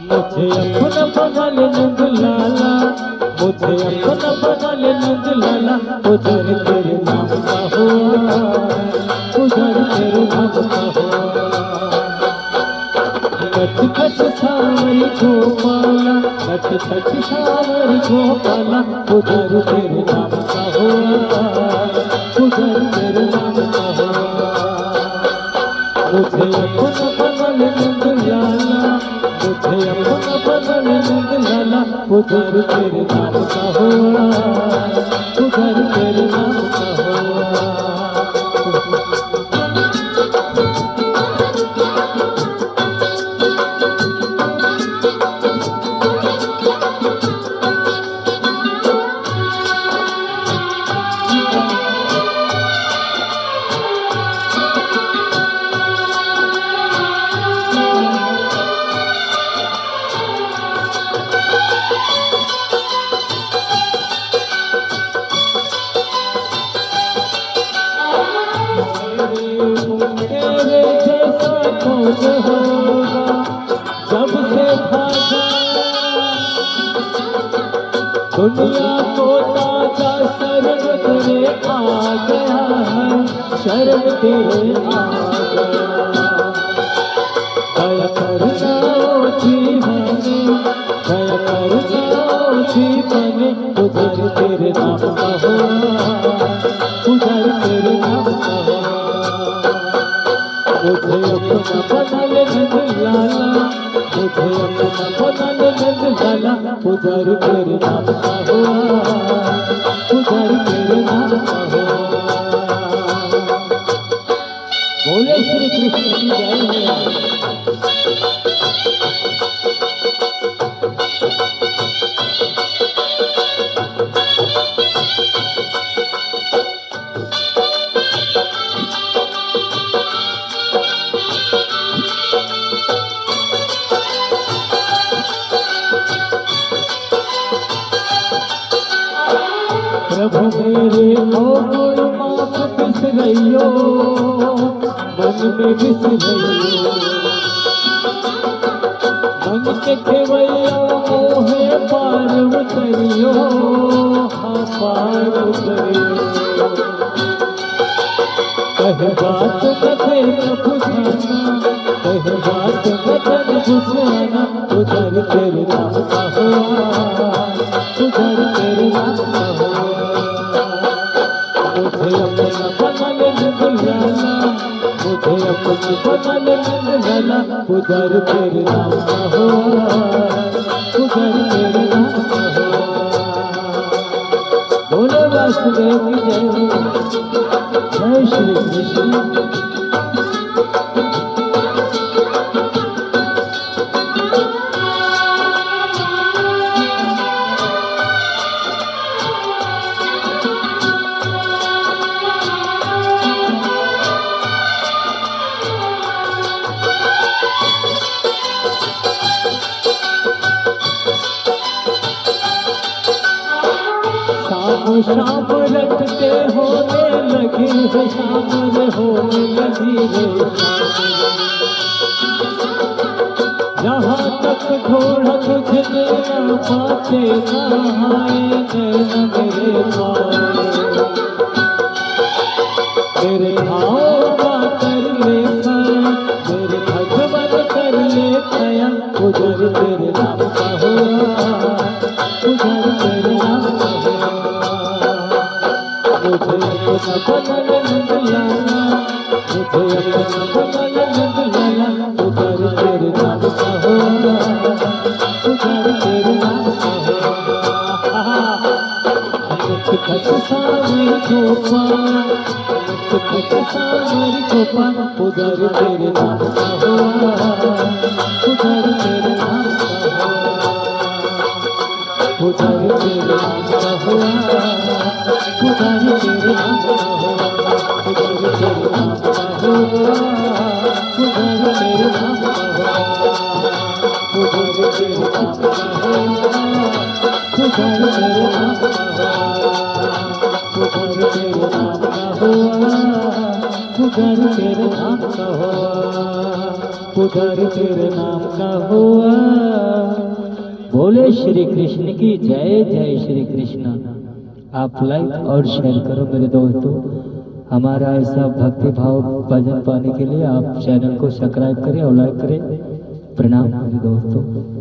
मुझे अपना बना ले नंद लाला, मुझे अपना बना ले नंद लाला, उधर तेरे नाम का हुआ, उधर तेरे नाम का हुआ। नट खट सावर गोपाला, नट खट सावर गोपाला, उधर तेरे नाम का हुआ, उधर तेरे नाम का हुआ। मुझे अपना बना ले नंद लाला, मुझे अपना बना ले नंद लाला, उधर तेरे नाम का हुआ, उधर तेरे नाम का हुआ। जब से भागा दुनिया को ताजा शरण तेरे आ गया है, शरण तेरे आ गया। दया करना जीवन, दया करना जीवन, उधर तेरे नाम का हुआ, उधर तेरे नाम का हुआ। मुझे अपना बना ले नंद लाला, मुझे अपना बना ले नंद लाला, उधर तेरे नाम का हुआ, उधर तेरे नाम का हुआ। बोले श्री कृष्ण की जय है। प्रभु मेरे अवगुण माफ बिसरइयो, मन में बिसरइयो। मन के खेवैया मोहे पार उतरियो, हाँ पार उतरियो। कहे बात कथे न बुझाना, कहे बात कथे न बुझाना, उधर तेरे नाम का हुआ, उधर तेरे नाम का हुआ। मुझे अपना बना ले नंद लाला, मुझे अपना बना ले नंद लाला, उधर तेरे नाम का हुआ, उधर तेरे नाम का हुआ। बोले वासुदेव की जय, जय श्री कृष्ण। शाम रखते होने लगी है, शाम होने लगी है। जहाँ तक घोड़ा तुझे न पाते, नहाए नैन मेरे पाए। मेरे भाव का कर ले खया, मेरे भगवान कर ले खया, उधर तेरे नाम का हुआ, उधर तेरे नाम का हुआ। मुझे अपना बना ले नंद लाला, मुझे अपना बना ले नंद लाला, उधर तेरे नाम का हुआ, उधर तेरे नाम का हुआ। नट खट सावर गोपाला, नट खट सावर गोपाला, उधर तेरे नाम का हुआ, उधर तेरे नाम का हुआ, उधर तेरे नाम का हुआ, उधर तेरे नाम का हुआ, उधर तेरे नाम का हुआ, उधर तेरे नाम का हुआ, उधर तेरे नाम का हुआ, उधर तेरे नाम का हुआ, उधर तेरे नाम का हुआ, उधर तेरे नाम का हुआ, उधर तेरे नाम का हुआ। बोले श्री कृष्ण की जय। जय श्री कृष्ण। आप लाइक और शेयर करो मेरे दोस्तों। हमारा ऐसा भक्ति भाव भजन पाने के लिए आप चैनल को सब्सक्राइब करें और लाइक करें। प्रणाम मेरे दोस्तों।